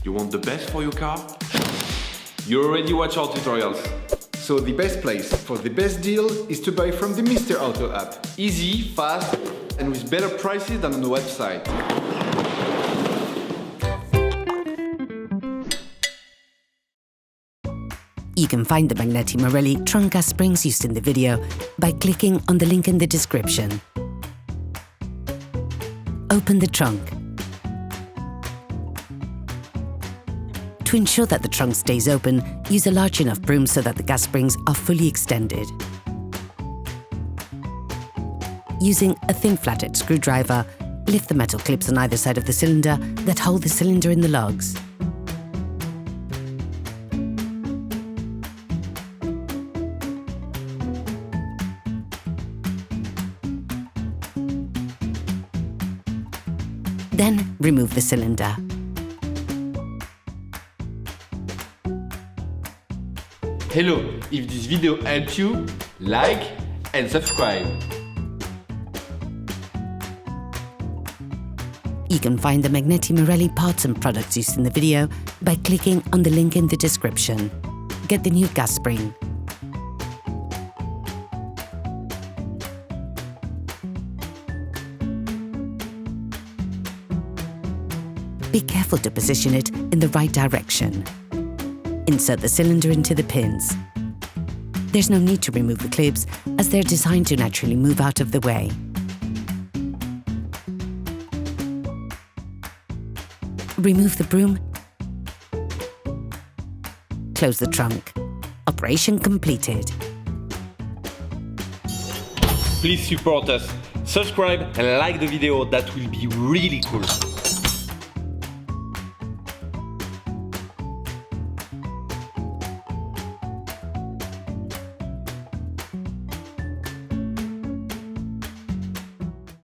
You want the best for your car? You already watch our tutorials. So the best place for the best deal is to buy from the Mr. Auto app. Easy, fast, and with better prices than on the website. You can find the Magneti Marelli trunk gas springs used in the video by clicking on the link in the description. Open the trunk. To ensure that the trunk stays open, use a large enough broom so that the gas springs are fully extended. Using a thin flathead screwdriver, lift the metal clips on either side of the cylinder that hold the cylinder in the lugs. Then remove the cylinder. Hello, if this video helped you, like and subscribe. You can find the Magneti Marelli parts and products used in the video by clicking on the link in the description. Get the new gas spring. Be careful to position it in the right direction. Insert the cylinder into the pins. There's no need to remove the clips as they're designed to naturally move out of the way. Remove the broom. Close the trunk. Operation completed. Please support us, subscribe and like the video, that will be really cool.